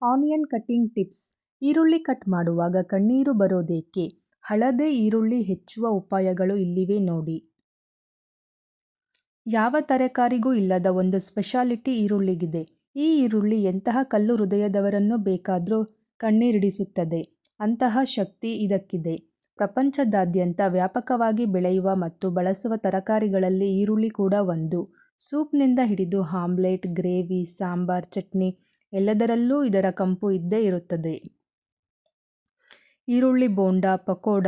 Onion cutting tips. ಈರುಳ್ಳಿ cut ಮಾಡುವಾಗ ಕಣ್ಣೀರು ಬರೋದೇಕೆ? ಹಳದೆ ಈರುಳ್ಳಿ ಹೆಚ್ಚುವ ಉಪಾಯಗಳು ಇಲ್ಲಿವೆ ನೋಡಿ. ಯಾವ ತರಕಾರಿಗೂ ಇಲ್ಲದ ಒಂದು ಸ್ಪೆಷಾಲಿಟಿ ಈರುಳ್ಳಿಗಿದೆ. ಈ ಈರುಳ್ಳಿ ಎಂತಹ ಕಲ್ಲು ಹೃದಯದವರನ್ನು ಬೇಕಾದರೂ ಕಣ್ಣೀರಿಡಿಸುತ್ತದೆ. ಅಂತಹ ಶಕ್ತಿ ಇದಕ್ಕಿದೆ. ಪ್ರಪಂಚದಾದ್ಯಂತ ವ್ಯಾಪಕವಾಗಿ ಬೆಳೆಯುವ ಮತ್ತು ಬಳಸುವ ತರಕಾರಿಗಳಲ್ಲಿ ಈರುಳ್ಳಿ ಕೂಡ ಒಂದು. ಸೂಪ್ನಿಂದ ಹಿಡಿದು ಆಮ್ಲೆಟ್, ಗ್ರೇವಿ, ಸಾಂಬಾರ್, ಚಟ್ನಿ ಎಲ್ಲದರಲ್ಲೂ ಇದರ ಕಂಪು ಇದ್ದೇ ಇರುತ್ತದೆ. ಈರುಳ್ಳಿ ಬೋಂಡ, ಪಕೋಡ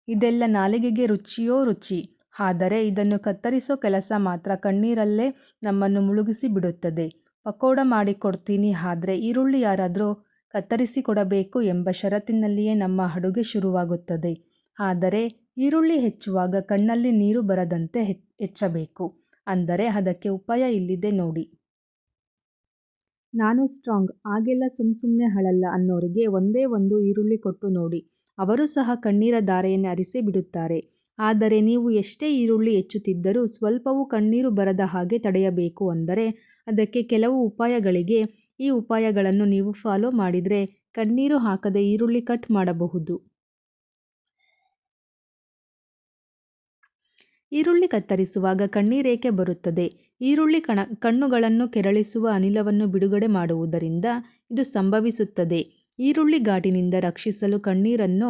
ಇದೆಲ್ಲ ನಾಲಿಗೆಗೆ ರುಚಿಯೋ ರುಚಿ. ಆದರೆ ಇದನ್ನು ಕತ್ತರಿಸೋ ಕೆಲಸ ಮಾತ್ರ ಕಣ್ಣೀರಲ್ಲೇ ನಮ್ಮನ್ನು ಮುಳುಗಿಸಿ ಬಿಡುತ್ತದೆ. ಪಕೋಡ ಮಾಡಿಕೊಡ್ತೀನಿ, ಆದರೆ ಈರುಳ್ಳಿ ಯಾರಾದರೂ ಕತ್ತರಿಸಿ ಕೊಡಬೇಕು ಎಂಬ ಷರತ್ತಿನಲ್ಲಿಯೇ ನಮ್ಮ ಅಡುಗೆ ಶುರುವಾಗುತ್ತದೆ. ಆದರೆ ಈರುಳ್ಳಿ ಹೆಚ್ಚುವಾಗ ಕಣ್ಣಲ್ಲಿ ನೀರು ಬರದಂತೆ ಹೆಚ್ಚಬೇಕು. ಅಂದರೆ ಅದಕ್ಕೆ ಉಪಾಯ ಇಲ್ಲಿದೆ ನೋಡಿ. ನಾನು ಸ್ಟ್ರಾಂಗ್, ಆಗೆಲ್ಲ ಸುಮ್ಮನೆ ಅಳಲ್ಲ ಅನ್ನೋರಿಗೆ ಒಂದೇ ಒಂದು ಈರುಳ್ಳಿ ಕೊಟ್ಟು ನೋಡಿ. ಅವರು ಸಹ ಕಣ್ಣೀರ ಧಾರೆಯನ್ನು ಹರಿಸೇ ಬಿಡುತ್ತಾರೆ. ಆದರೆ ನೀವು ಎಷ್ಟೇ ಈರುಳ್ಳಿ ಹೆಚ್ಚುತ್ತಿದ್ದರೂ ಸ್ವಲ್ಪವೂ ಕಣ್ಣೀರು ಬರದ ಹಾಗೆ ತಡೆಯಬೇಕು ಅಂದರೆ ಅದಕ್ಕೆ ಕೆಲವು ಉಪಾಯಗಳಿವೆ. ಈ ಉಪಾಯಗಳನ್ನು ನೀವು ಫಾಲೋ ಮಾಡಿದರೆ ಕಣ್ಣೀರು ಹಾಕದೆ ಈರುಳ್ಳಿ ಕಟ್ ಮಾಡಬಹುದು. ಈರುಳ್ಳಿ ಕತ್ತರಿಸುವಾಗ ಕಣ್ಣೀರೇಕೆ ಬರುತ್ತದೆ? ಈರುಳ್ಳಿ ಕಣ್ಣುಗಳನ್ನು ಕೆರಳಿಸುವ ಅನಿಲವನ್ನು ಬಿಡುಗಡೆ ಮಾಡುವುದರಿಂದ ಇದು ಸಂಭವಿಸುತ್ತದೆ. ಈರುಳ್ಳಿ ಘಾಟಿನಿಂದ ರಕ್ಷಿಸಲು ಕಣ್ಣೀರನ್ನು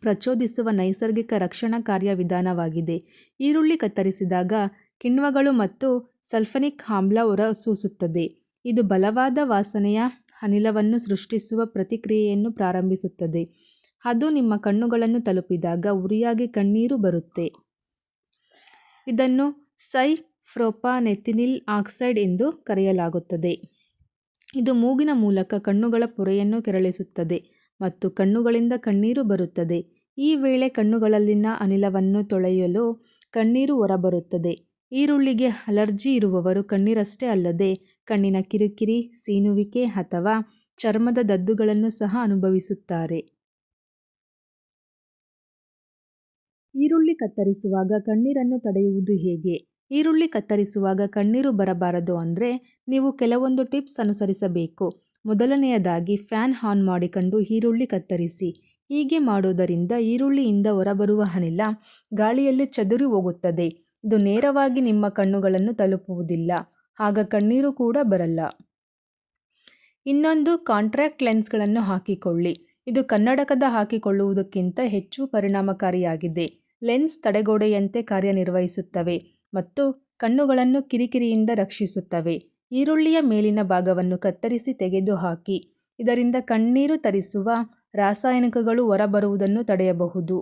ಪ್ರಚೋದಿಸುವ ನೈಸರ್ಗಿಕ ರಕ್ಷಣಾ ಕಾರ್ಯವಿಧಾನವಾಗಿದೆ. ಈರುಳ್ಳಿ ಕತ್ತರಿಸಿದಾಗ ಕಿಣ್ವಗಳು ಮತ್ತು ಸಲ್ಫನಿಕ್ ಆಮ್ಲ ಹೊರಸೂಸುತ್ತದೆ. ಇದು ಬಲವಾದ ವಾಸನೆಯ ಅನಿಲವನ್ನು ಸೃಷ್ಟಿಸುವ ಪ್ರತಿಕ್ರಿಯೆಯನ್ನು ಪ್ರಾರಂಭಿಸುತ್ತದೆ. ಅದು ನಿಮ್ಮ ಕಣ್ಣುಗಳನ್ನು ತಲುಪಿದಾಗ ಉರಿಯಾಗಿ ಕಣ್ಣೀರು ಬರುತ್ತೆ. ಇದನ್ನು ಸೈಪ್ರೊಪಾನೆಥಿಲಿನ್ ಆಕ್ಸೈಡ್ ಎಂದು ಕರೆಯಲಾಗುತ್ತದೆ. ಇದು ಮೂಗಿನ ಮೂಲಕ ಕಣ್ಣುಗಳ ಪೊರೆಯನ್ನು ಕೆರಳಿಸುತ್ತದೆ ಮತ್ತು ಕಣ್ಣುಗಳಿಂದ ಕಣ್ಣೀರು ಬರುತ್ತದೆ. ಈ ವೇಳೆ ಕಣ್ಣುಗಳಲ್ಲಿನ ಅನಿಲವನ್ನು ತೊಳೆಯಲು ಕಣ್ಣೀರು ಹೊರಬರುತ್ತದೆ. ಈರುಳ್ಳಿಗೆ ಅಲರ್ಜಿ ಇರುವವರು ಕಣ್ಣೀರಷ್ಟೇ ಅಲ್ಲದೆ ಕಣ್ಣಿನ ಕಿರಿಕಿರಿ, ಸೀನುವಿಕೆ ಅಥವಾ ಚರ್ಮದ ದದ್ದುಗಳನ್ನು ಸಹ ಅನುಭವಿಸುತ್ತಾರೆ. ಈರುಳ್ಳಿ ಕತ್ತರಿಸುವಾಗ ಕಣ್ಣೀರನ್ನು ತಡೆಯುವುದು ಹೇಗೆ? ಈರುಳ್ಳಿ ಕತ್ತರಿಸುವಾಗ ಕಣ್ಣೀರು ಬರಬಾರದು ಅಂದರೆ ನೀವು ಕೆಲವೊಂದು ಟಿಪ್ಸ್ ಅನುಸರಿಸಬೇಕು. ಮೊದಲನೆಯದಾಗಿ ಫ್ಯಾನ್ ಆನ್ ಮಾಡಿಕೊಂಡು ಈರುಳ್ಳಿ ಕತ್ತರಿಸಿ. ಹೀಗೆ ಮಾಡೋದರಿಂದ ಈರುಳ್ಳಿಯಿಂದ ಹೊರಬರುವ ಅನಿಲ ಗಾಳಿಯಲ್ಲಿ ಚದುರಿ ಹೋಗುತ್ತದೆ. ಇದು ನೇರವಾಗಿ ನಿಮ್ಮ ಕಣ್ಣುಗಳನ್ನು ತಲುಪುವುದಿಲ್ಲ. ಆಗ ಕಣ್ಣೀರು ಕೂಡ ಬರಲ್ಲ. ಇನ್ನೊಂದು, ಕಾಂಟ್ಯಾಕ್ಟ್ ಲೆನ್ಸ್ಗಳನ್ನು ಹಾಕಿಕೊಳ್ಳಿ. ಇದು ಕನ್ನಡಕದ ಹಾಕಿಕೊಳ್ಳುವುದಕ್ಕಿಂತ ಹೆಚ್ಚು ಪರಿಣಾಮಕಾರಿಯಾಗಿದೆ. ಲೆನ್ಸ್ ತಡೆಗೋಡೆಯಂತೆ ಕಾರ್ಯನಿರ್ವಹಿಸುತ್ತವೆ ಮತ್ತು ಕಣ್ಣುಗಳನ್ನು ಕಿರಿಕಿರಿಯಿಂದ ರಕ್ಷಿಸುತ್ತವೆ. ಈರುಳ್ಳಿಯ ಮೇಲಿನ ಭಾಗವನ್ನು ಕತ್ತರಿಸಿ ತೆಗೆದುಹಾಕಿ. ಇದರಿಂದ ಕಣ್ಣೀರು ತರಿಸುವ ರಾಸಾಯನಿಕಗಳು ಹೊರಬರುವುದನ್ನು ತಡೆಯಬಹುದು.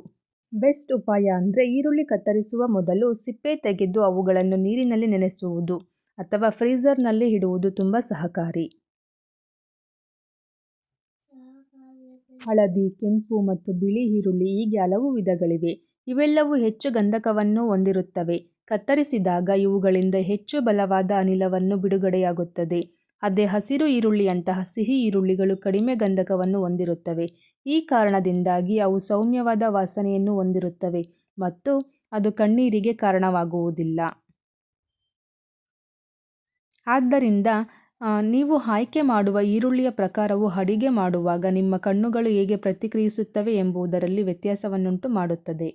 ಬೆಸ್ಟ್ ಉಪಾಯ ಅಂದರೆ ಈರುಳ್ಳಿ ಕತ್ತರಿಸುವ ಮೊದಲು ಸಿಪ್ಪೆ ತೆಗೆದು ಅವುಗಳನ್ನು ನೀರಿನಲ್ಲಿ ನೆನೆಸುವುದು ಅಥವಾ ಫ್ರೀಜರ್ನಲ್ಲಿ ಇಡುವುದು ತುಂಬ ಸಹಕಾರಿ. ಹಳದಿ, ಕೆಂಪು ಮತ್ತು ಬಿಳಿ ಈರುಳ್ಳಿ ಹೀಗೆ ಹಲವು ವಿಧಗಳಿವೆ. ಇವೆಲ್ಲವೂ ಹೆಚ್ಚು ಗಂಧಕವನ್ನು ಹೊಂದಿರುತ್ತವೆ. ಕತ್ತರಿಸಿದಾಗ ಇವುಗಳಿಂದ ಹೆಚ್ಚು ಬಲವಾದ ಅನಿಲವನ್ನು ಬಿಡುಗಡೆಯಾಗುತ್ತದೆ. ಅದೇ ಹಸಿರು ಈರುಳ್ಳಿಯಂತಹ ಸಿಹಿ ಈರುಳ್ಳಿಗಳು ಕಡಿಮೆ ಗಂಧಕವನ್ನು ಹೊಂದಿರುತ್ತವೆ. ಈ ಕಾರಣದಿಂದಾಗಿ ಅವು ಸೌಮ್ಯವಾದ ವಾಸನೆಯನ್ನು ಹೊಂದಿರುತ್ತವೆ ಮತ್ತು ಅದು ಕಣ್ಣೀರಿಗೆ ಕಾರಣವಾಗುವುದಿಲ್ಲ. ಆದ್ದರಿಂದ ನೀವು ಆಯ್ಕೆ ಮಾಡುವ ಈರುಳ್ಳಿಯ ಪ್ರಕಾರವು ಅಡಿಗೆ ಮಾಡುವಾಗ ನಿಮ್ಮ ಕಣ್ಣುಗಳು ಹೇಗೆ ಪ್ರತಿಕ್ರಿಯಿಸುತ್ತವೆ ಎಂಬುದರಲ್ಲಿ ವ್ಯತ್ಯಾಸವನ್ನುಂಟು ಮಾಡುತ್ತದೆ.